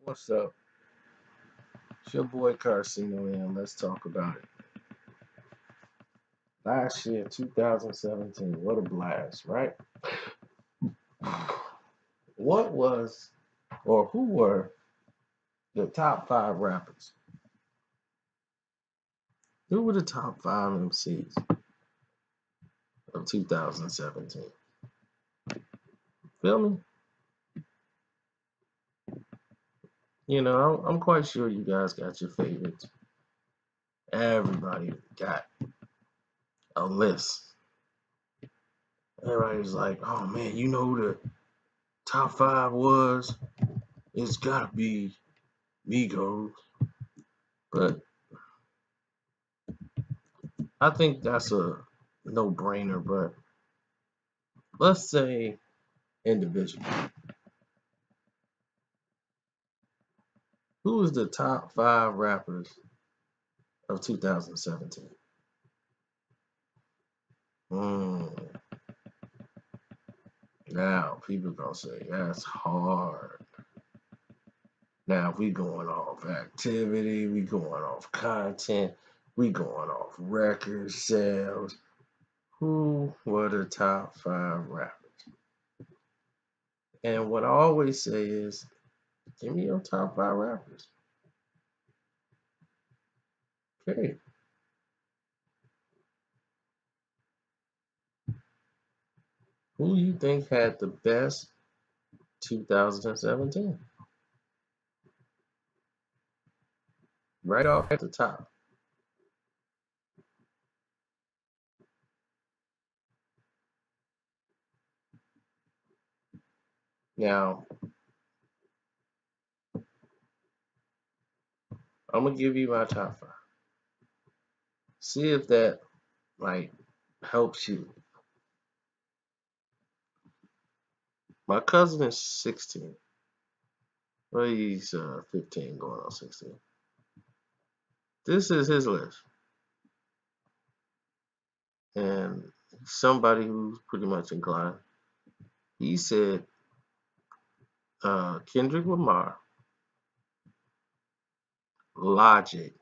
What's up? It's your boy Carcino, and let's talk about it. Last year, 2017, what a blast, right? What was, or who were the top five rappers? Who were the top five MCs of 2017? Feel me? I'm quite sure you guys got your favorites. Everybody got a list. Everybody's like, oh man, you know who the top five was? It's gotta be Migos. But I think that's a no-brainer, but let's say individual. Who is the top five rappers of 2017? Hmm. Now, people gonna say that's hard. Now, we going off activity, we going off content, we going off record sales. Who were the top five rappers? And what I always say is, give me your top five rappers. Okay. Who you think had the best 2017? Right off at the top. Now, I'm gonna give you my top five. See if that like helps you. My cousin is 16. Well, he's 15 going on 16. This is his list. And somebody who's pretty much inclined. He said Kendrick Lamar, Logic,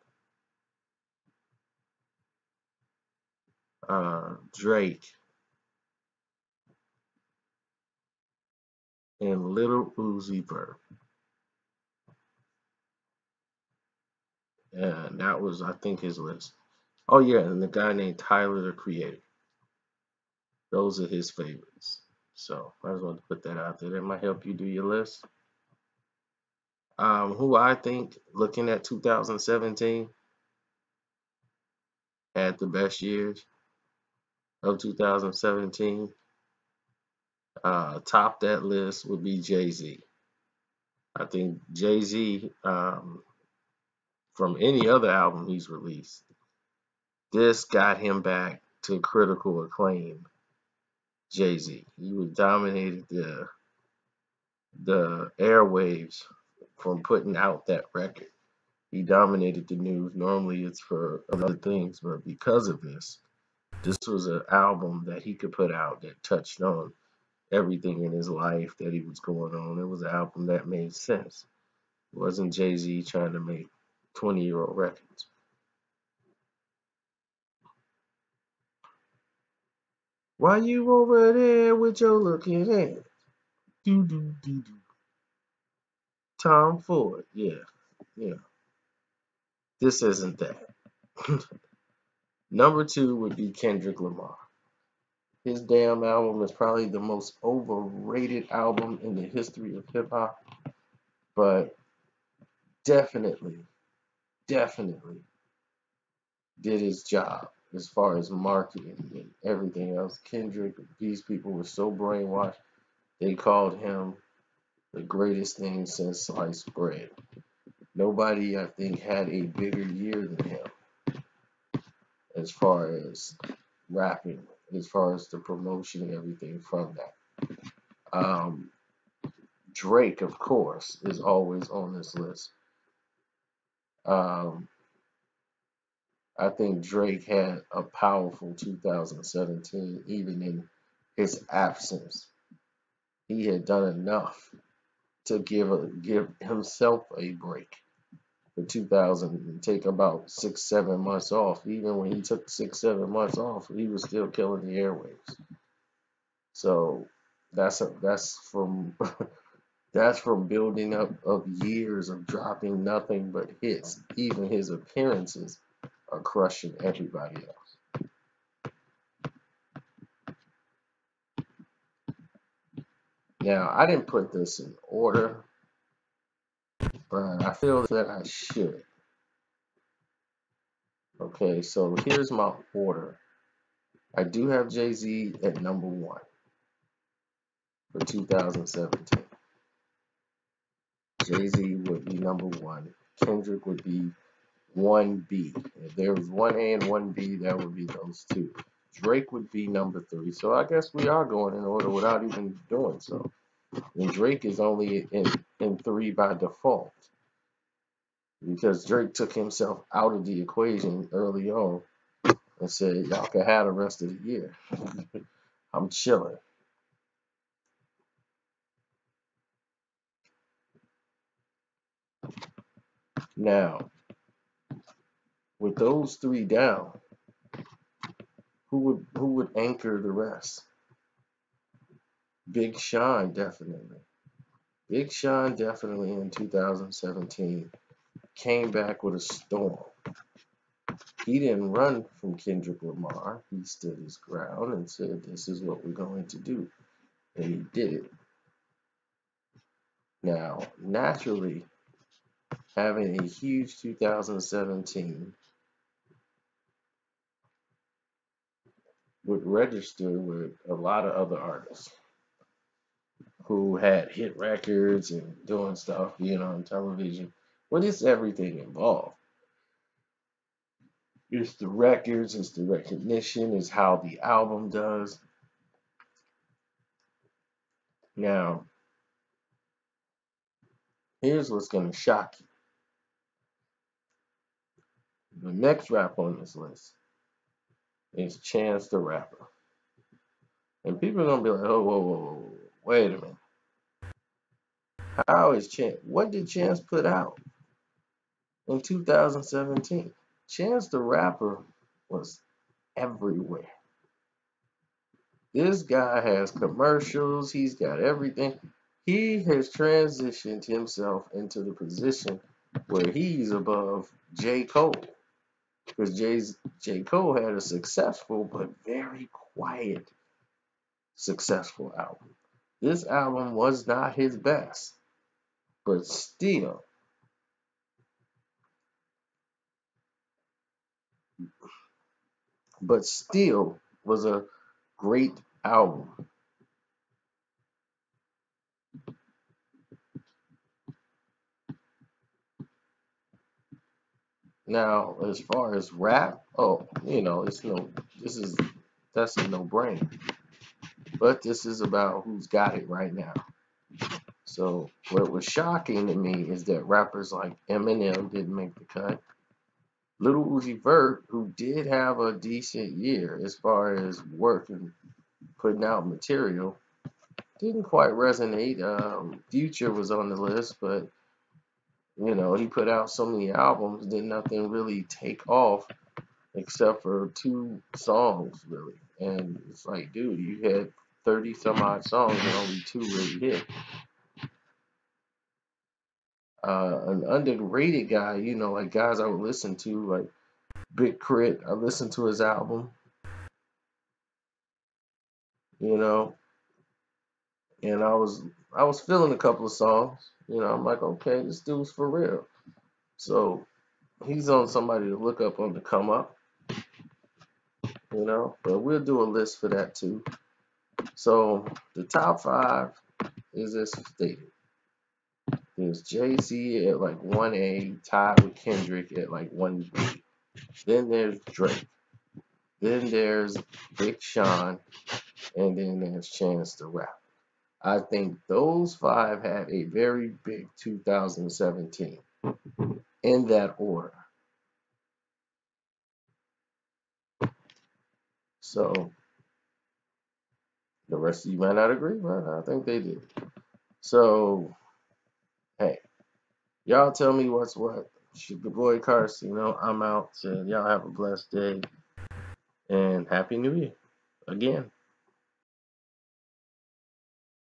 Drake, and Little Uzi Vert. And that was, I think, his list. Oh, yeah, and the guy named Tyler, the Creator. Those are his favorites. So I just wanted to put that out there. That might help you do your list. Who I think, looking at 2017, had the best years of 2017. Top that list would be Jay-Z. I think Jay-Z, from any other album he's released, this got him back to critical acclaim. Jay-Z, he was dominated the airwaves from putting out that record. He dominated the news. Normally it's for other things, but because of this was an album that he could put out that touched on everything in his life that he was going on. It was an album that made sense. It wasn't Jay-Z trying to make 20-year-old records. Why you over there with your looking ass? Do do do do. Tom Ford, yeah, yeah. This isn't that. Number two would be Kendrick Lamar. His damn album is probably the most overrated album in the history of hip hop, but definitely, definitely did his job as far as marketing and everything else. Kendrick, these people were so brainwashed, they called him the greatest thing since sliced bread. Nobody, I think, had a bigger year than him as far as rapping, as far as the promotion and everything from that. Um, Drake, of course, is always on this list. Um, I think Drake had a powerful 2017, even in his absence. He had done enough to give himself a break for 2000 and take about 6-7 months off. Even when he took 6-7 months off, he was still killing the airwaves. So that's from that's from building up of years of dropping nothing but hits. Even his appearances are crushing everybody else. Now, I didn't put this in order, but I feel that I should. Okay, so here's my order. I do have Jay-Z at number 1 for 2017. Jay-Z would be number 1. Kendrick would be 1B. If there was 1A and 1B, that would be those two. Drake would be number 3. So I guess we are going in order without even doing so. And Drake is only in 3 by default, because Drake took himself out of the equation early on and said, y'all can have the rest of the year. I'm chilling. Now, with those 3 down, who would anchor the rest? Big Sean, definitely. Big Sean definitely in 2017 came back with a storm. He didn't run from Kendrick Lamar. He stood his ground and said, this is what we're going to do. And he did it. Now, naturally, having a huge 2017 would register with a lot of other artists who had hit records and doing stuff, being on television. But it's everything involved. It's the records, it's the recognition, it's how the album does. Now, here's what's going to shock you. The next rap on this list is Chance the Rapper. And people are going to be like, oh, whoa, wait a minute. How is Chance? What did Chance put out in 2017? Chance the Rapper was everywhere. This guy has commercials. He's got everything. He has transitioned himself into the position where he's above J. Cole. Because J. Cole had a successful but very quiet successful album. This album was not his best, but still was a great album. Now, as far as rap, that's a no-brainer. But this is about who's got it right now. So what was shocking to me is that rappers like Eminem didn't make the cut. Lil Uzi Vert, who did have a decent year as far as work and putting out material, didn't quite resonate. Future was on the list, but he put out so many albums, did nothing really take off except for 2 songs, really. And it's like, dude, you had 30 some odd songs and only 2 really hit. An underrated guy, like guys I would listen to, like Big Crit. I listened to his album, and I was feeling a couple of songs. I'm like, okay, this dude's for real. So he's on somebody to look up on the come up, but we'll do a list for that too. So the top 5 is as stated. There's Jay-Z at like 1A, tied with Kendrick at like 1B. Then there's Drake. Then there's Big Sean. And then there's Chance the Rapper. I think those 5 had a very big 2017 in that order. So the rest of you might not agree, but I think they did. So Hey, y'all tell me what's what. It's your boy Carson. I'm out. So y'all have a blessed day and Happy New Year again.